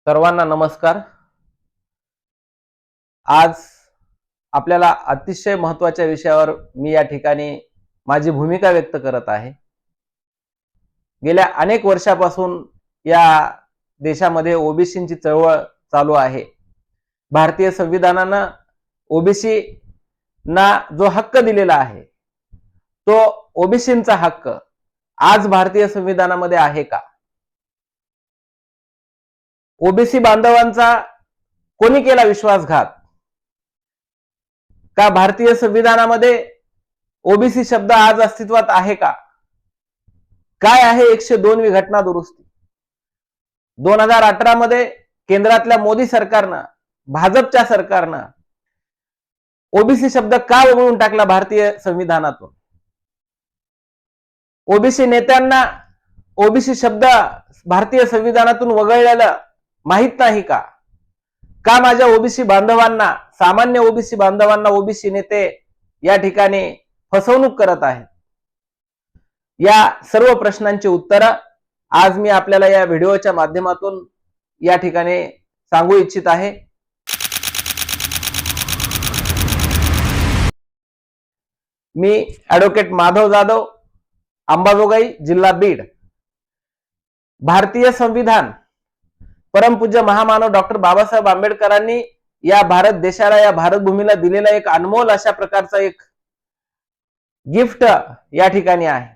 सर्वांना नमस्कार। आज आपल्याला अतिशय महत्त्वाच्या विषयावर मी या ठिकाणी माझी भूमिका व्यक्त करत आहे। गेल्या अनेक वर्षापासून या देशामध्ये ओबीसींची चळवळ चालू आहे। भारतीय संविधानानं ओबीसी ना जो हक्क दिलेला आहे तो ओबीसींचा हक्क आज भारतीय संविधानामध्ये आहे का? ओबीसी बांधवांचा कोणी केला विश्वासघात? का भारतीय संविधानामध्ये ओबीसी शब्द आज अस्तित्वात आहे का? काय आहे 102वी घटना दुरुस्ती? 2018 मध्ये केंद्रातल्या मोदी सरकारनं, भाजपच्या सरकारनं ओबीसी शब्द का वगळून टाकला भारतीय संविधानातून? ओबीसी नेत्यांना ओबीसी शब्द भारतीय संविधानातून वगळलेलं माहित नाही का? का माझ्या ओबीसी बांधवांना, सामान्य ओबीसी बांधवांना ओबीसी नेते या ठिकाणी फसवणूक करत आहेत? या सर्व प्रश्नांची उत्तर आज मी आपल्याला या व्हिडिओच्या माध्यमातून या ठिकाणी सांगू इच्छित आहे। मी ॲडव्होकेट माधव जाधव, अंबाजोगाई, जिल्हा बीड। भारतीय संविधान परमपूज्य महामानव डॉक्टर बाबासाहेब आंबेडकरांनी या भारत देशाला, या भारत भूमीला दिलेला एक अनमोल अशा प्रकारचा एक गिफ्ट या ठिकाणी आहे।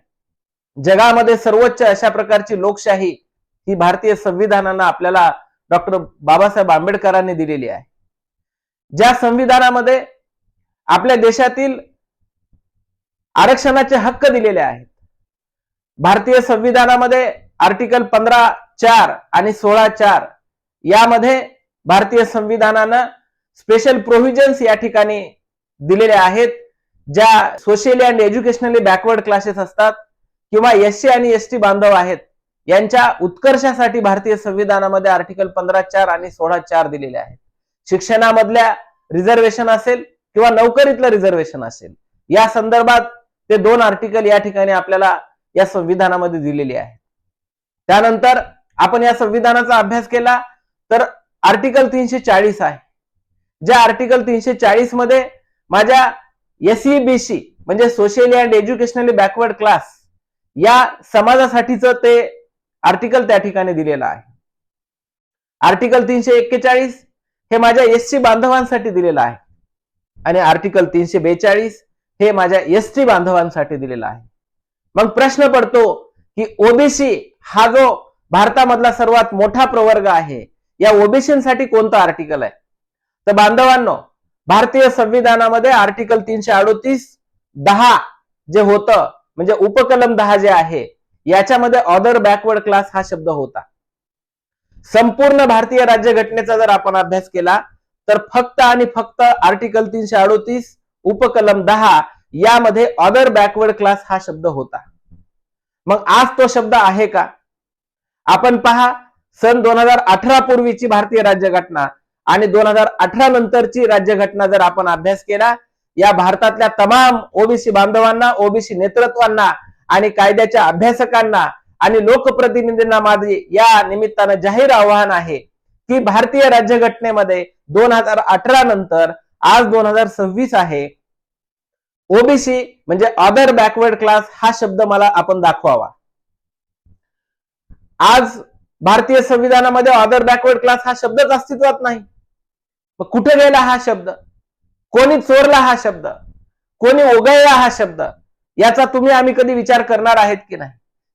जगामध्ये सर्वोच्च अशा प्रकारची लोकशाही ही भारतीय संविधानानं आपल्याला डॉक्टर बाबासाहेब आंबेडकरांनी दिलेली आहे। ज्या संविधानामध्ये आपल्या देशातील आरक्षणाचे हक्क दिलेले आहेत। भारतीय संविधानामध्ये आर्टिकल 15(4) आणि 16(4) यामध्ये भारतीय संविधानानं स्पेशल प्रोव्हिजन्स या ठिकाणी दिलेले आहेत। ज्या socially and educationally backward classes असतात किंवा एससी आणि एसटी बांधव आहेत, यांच्या उत्कर्षासाठी भारतीय संविधानामध्ये आर्टिकल 15(4) आणि 16(4) दिलेले आहेत। शिक्षणामधल्या रिझर्वेशन असेल किंवा नोकरीतलं रिझर्वेशन असेल, या संदर्भात ते दोन आर्टिकल या ठिकाणी आपल्याला या संविधानामध्ये दिलेली आहे। त्यानंतर आपण या संविधानाचा अभ्यास केला तर आर्टिकल 340 आहे। ज्या आर्टिकल 340 मध्ये माझ्या एससी बीसी म्हणजे socially and educationally backward class या समाजासाठीच ते आर्टिकल त्या ठिकाणी दिलेलं आहे। आर्टिकल 341 हे माझ्या एससी बांधवांसाठी दिलेलं आहे आणि आर्टिकल 342 हे माझ्या एसटी बांधवांसाठी दिलेला आहे। मग प्रश्न पडतो की ओबीसी हा जो भारतामधला सर्वात मोठा प्रवर्ग आहे, या ओबीसीसाठी कोणतं आर्टिकल आहे? तर बांधवांनो, भारतीय संविधानामध्ये आर्टिकल 338(10) जे होतं, म्हणजे उपकलम 10 जे आहे, याच्यामध्ये अदर बॅकवर्ड क्लास हा शब्द होता। संपूर्ण भारतीय राज्यघटनेचा जर आपण अभ्यास केला तर फक्त आणि फक्त आर्टिकल 338 उपकलम 10 यामध्ये अदर बॅकवर्ड क्लास हा शब्द होता। मग आज तो शब्द आहे का? आपण पहा, सन 2018 पूर्वीची भारतीय राज्यघटना आणि 2018 नंतरची राज्यघटना जर आपण अभ्यास केला, या भारतातल्या तमाम ओबीसी बांधवांना, ओबीसी नेतृत्वांना आणि कायद्याच्या अभ्यासकांना आणि लोकप्रतिनिधींना माझे या निमित्तानं जाहीर आवाहन आहे की भारतीय राज्यघटनेमध्ये 2018 नंतर आज 2026 आहे, ओबीसी म्हणजे अदर बॅकवर्ड क्लास हा शब्द मला आपण दाखवावा। आज भारतीय संविधानामध्ये अदर बॅकवर्ड क्लास हा शब्दच अस्तित्वात नाही। मग कुठे गेला हा शब्द? कोणी चोरला हा शब्द? कोणी ओघळला हा शब्द? याचा तुम्ही आम्ही कधी विचार करणार आहेत की नाही?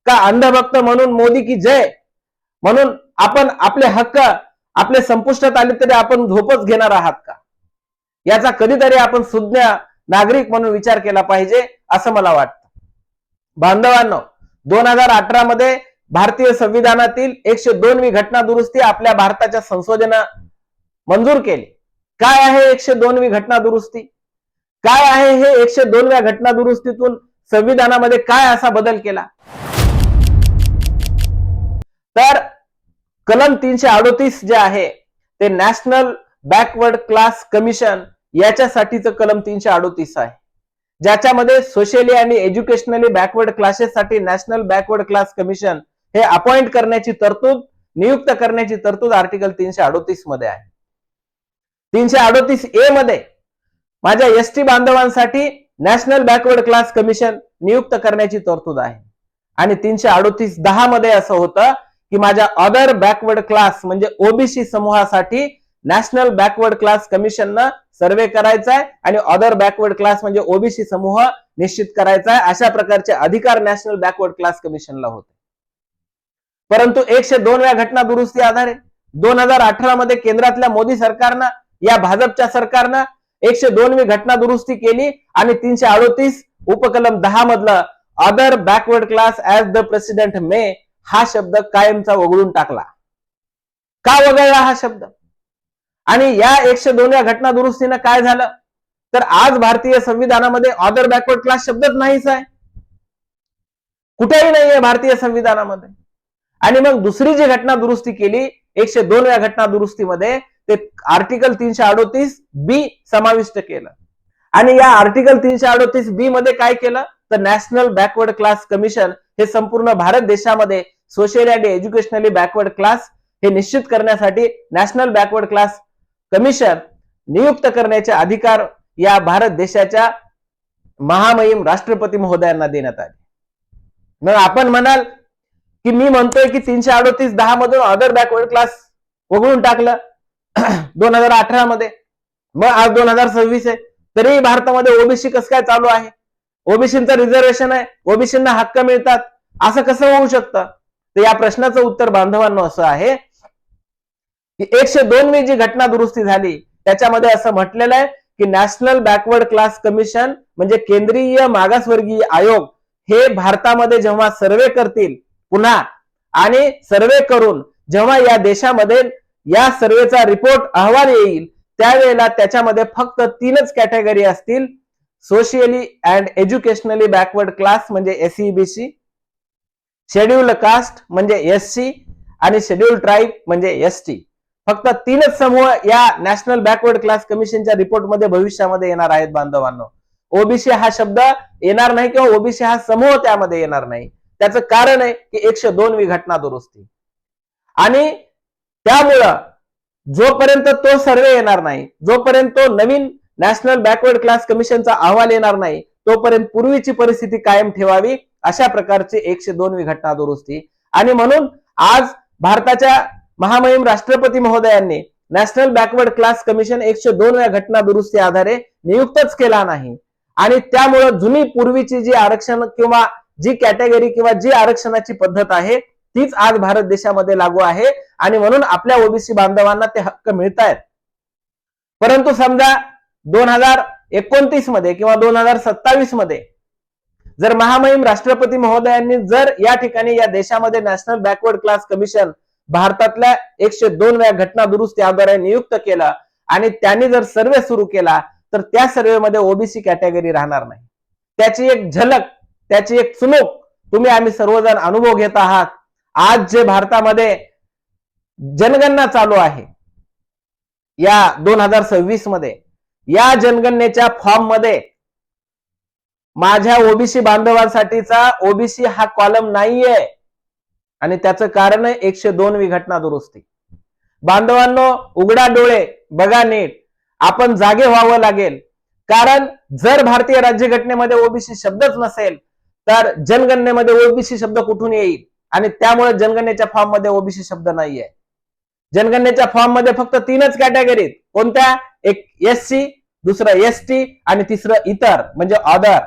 का अंधभक्त म्हणून मोदी की जय म्हणून आपण आपले हक्क आपले संपुष्टात आले तरी आपण झोपच घेणार आहात का? याचा कधीतरी आपण सुज्ञ नागरिक म्हणून विचार केला पाहिजे असं मला वाटतं। बांधवांनो, 2018 मध्ये भारतीय संविधानातील 102वी घटना दुरुस्ती आपल्या भारताच्या संसदेनं मंजूर केली। काय आहे 102वी घटना दुरुस्ती? काय आहे हे 102व्या घटना दुरुस्तीतून संविधानामध्ये काय असा बदल केला? तर कलम 338 जे आहे ते नॅशनल बॅकवर्ड क्लास कमिशन याच्यासाठीचं कलम 338 आहे, ज्याच्यामध्ये सोशली आणि एज्युकेशनली बॅकवर्ड क्लासेससाठी नॅशनल बॅकवर्ड क्लास कमिशन हे अपॉइंट करण्याची तरतूद नियुक्त करण्याची तरतूद आर्टिकल 338 मध्ये आहे. 338A मध्ये माझ्या एसटी बांधवांसाठी नॅशनल बॅकवर्ड क्लास कमिशन नियुक्त करण्याची तरतूद आहे. आणि 338(10) मध्ये असं होतं की माझ्या अदर बॅकवर्ड क्लास म्हणजे ओबीसी समूहासाठी नॅशनल बॅकवर्ड क्लास कमिशननं सर्वे करायचा आहे आणि अदर बॅकवर्ड क्लास म्हणजे ओबीसी समूह निश्चित करायचा आहे. अशा प्रकारचे अधिकार नॅशनल बॅकवर्ड क्लास कमिशनला होते. परंतु 102व्या घटना दुरुस्ती आधारे 2018 मध्ये केंद्रातल्या मोदी सरकारनं या भाजपच्या सरकारनं 102वी घटना दुरुस्ती केली आणि 338 उपकलम 10 मधलं other backward class as the president मे हा शब्द कायमचा वगळून टाकला. का वगळला हा शब्द? आणि या 102व्या घटना दुरुस्तीनं काय झालं तर आज भारतीय संविधानामध्ये अदर बॅकवर्ड क्लास शब्दच नाहीच आहे, कुठेही नाहीये भारतीय संविधानामध्ये. आणि मग दुसरी जी घटना दुरुस्ती केली 102व्या घटना दुरुस्तीमध्ये ते आर्टिकल 338B समाविष्ट केलं. आणि या आर्टिकल 338B मध्ये काय केलं तर नॅशनल बॅकवर्ड क्लास कमिशन हे संपूर्ण भारत देशामध्ये social and educationally backward class हे निश्चित करण्यासाठी नॅशनल बॅकवर्ड क्लास कमिशन नियुक्त करण्याचे अधिकार या भारत देशाच्या महामहिम राष्ट्रपती महोदयांना देण्यात आले. मग आपण म्हणाल की मी म्हणतोय की 338(10) मधून अदर बॅकवर्ड क्लास वगळून टाकलं 2018 मध्ये, मग आज 2026 आहे तरी भारतामध्ये ओबीसी कसं काय चालू आहे? ओबीसीचं रिझर्वेशन आहे, ओबीसींना हक्क मिळतात, असं कसं होऊ शकतं? तर या प्रश्नाचं उत्तर बांधवांनो असं आहे की 102वी जी घटना दुरुस्ती झाली त्याच्यामध्ये असं म्हटलेलं आहे की नॅशनल बॅकवर्ड क्लास कमिशन म्हणजे केंद्रीय मागासवर्गीय आयोग हे भारतामध्ये जेव्हा सर्वे करतील पुन्हा आणि सर्वे करून जेव्हा या देशामध्ये या सर्वेचा रिपोर्ट अहवाल येईल त्यावेळेला त्याच्यामध्ये फक्त 3च कॅटेगरी असतील, socially and educationally backward class म्हणजे एसईबीसी, शेड्यूल्ड कास्ट म्हणजे एससी आणि शेड्यूल्ड ट्राईब म्हणजे एसटी. फक्त 3च समूह या नॅशनल बॅकवर्ड क्लास कमिशनच्या रिपोर्टमध्ये भविष्यामध्ये येणार आहेत बांधवांनो. ओबीसी हा शब्द येणार नाही किंवा ओबीसी हा समूह त्यामध्ये येणार नाही. त्याचं कारण आहे की 102वी घटना दुरुस्ती. आणि त्यामुळं जोपर्यंत तो सर्वे येणार नाही, जोपर्यंत तो नवीन नॅशनल बॅकवर्ड क्लास कमिशनचा अहवाल येणार नाही तोपर्यंत पूर्वीची परिस्थिती कायम ठेवावी अशा प्रकारची 102वी घटना दुरुस्ती. आणि म्हणून आज भारताच्या महामहिम राष्ट्रपती महोदयांनी नॅशनल बॅकवर्ड क्लास कमिशन 102व्या घटना दुरुस्ती आधारे नियुक्तच केला नाही. आणि त्यामुळे जुनी पूर्वीची जी आरक्षण किंवा जी कॅटेगरी किंवा जी आरक्षणाची पद्धत आहे तीच आज भारत देशामध्ये लागू आहे आणि म्हणून आपल्या ओबीसी बांधवांना ते हक्क मिळत आहेत. परंतु समजा 2029 मध्ये किंवा 2027 मध्ये जर महामहिम राष्ट्रपती महोदयांनी जर या ठिकाणी या देशामध्ये नॅशनल बॅकवर्ड क्लास कमिशन भारतातल्या 102व्या घटना दुरुस्ती आधारे नियुक्त केलं आणि त्यांनी जर सर्वे सुरू केला तर त्या सर्वेमध्ये ओबीसी कॅटेगरी राहणार नाही. त्याची एक झलक, त्याची एक चुणूक तुम्ही आम्ही सर्वजण अनुभव घेत आहात. आज जे भारतामध्ये जनगणना चालू आहे या 2026 मध्ये, या जनगणनेच्या फॉर्म मध्ये माझ्या ओबीसी बांधवांसाठीचा ओबीसी हा कॉलम नाहीये आणि त्याचं कारण आहे 102वी घटना दुरुस्ती. बांधवांनो उघडा डोळे बघा नीट, आपण जागे व्हावं लागेल. कारण जर भारतीय राज्यघटनेमध्ये ओबीसी शब्दच नसेल तर जनगणनेमध्ये ओबीसी शब्द कुठून येईल? आणि त्यामुळे जनगणनेच्या फॉर्म मध्ये ओबीसी शब्द नाहीये. जनगणनेच्या फॉर्म मध्ये फक्त 3च कॅटेगरी, कोणत्या? एक एससी, दुसरं एसटी आणि तिसरं इतर म्हणजे अदर.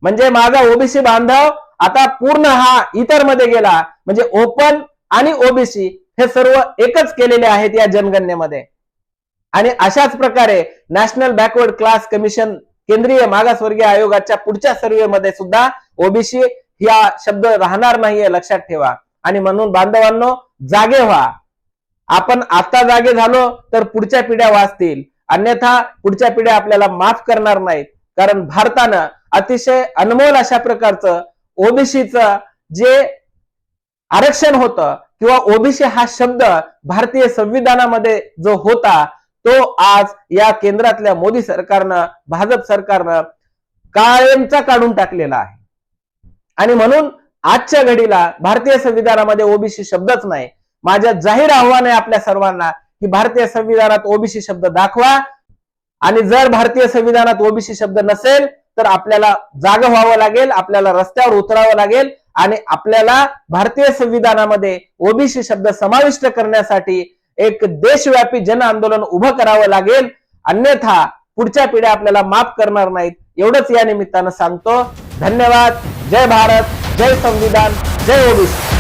म्हणजे माझा ओबीसी बांधव आता पूर्ण हा इतर मध्ये गेला. म्हणजे ओपन आणि ओबीसी हे सर्व एकच केलेले आहेत या जनगणनेमध्ये. आणि अशाच प्रकारे नॅशनल बॅकवर्ड क्लास कमिशन केंद्रीय मागासवर्गीय आयोगाच्या पुढच्या सर्वेमध्ये सुद्धा ओबीसी या शब्द राहणार नाहीये, लक्षात ठेवा. आणि म्हणून बांधवांनो जागे व्हा. आपण आता जागे झालो तर पुढच्या पिढ्या वाचतील, अन्यथा पुढच्या पिढ्या आपल्याला माफ करणार नाहीत. कारण भारतानं अतिशय अनमोल अशा प्रकारचं ओबीसीचं जे आरक्षण होतं किंवा ओबीसी हा शब्द भारतीय संविधानामध्ये जो होता तो आज या केंद्रातल्या मोदी सरकारनं, भाजप सरकारनं कायमचा काढून टाकलेला आहे. आणि म्हणून आजच्या घडीला भारतीय संविधानामध्ये ओबीसी शब्दच नाही. माझ्या जाहीर आव्हान आहे आपल्या सर्वांना की भारतीय संविधानात ओबीसी शब्द दाखवा, आणि जर भारतीय संविधानात ओबीसी शब्द नसेल तर आपल्याला जागं व्हावं लागेल, आपल्याला रस्त्यावर उतरावं लागेल आणि आपल्याला भारतीय संविधानामध्ये ओबीसी शब्द समाविष्ट करण्यासाठी एक देशव्यापी जन आंदोलन उभं करावं लागेल. अन्यथा पुढच्या पिढ्या आपल्याला माफ करणार नाहीत. एवढंच या निमित्तानं सांगतो. धन्यवाद. जय भारत, जय संविधान, जय ओबीसी.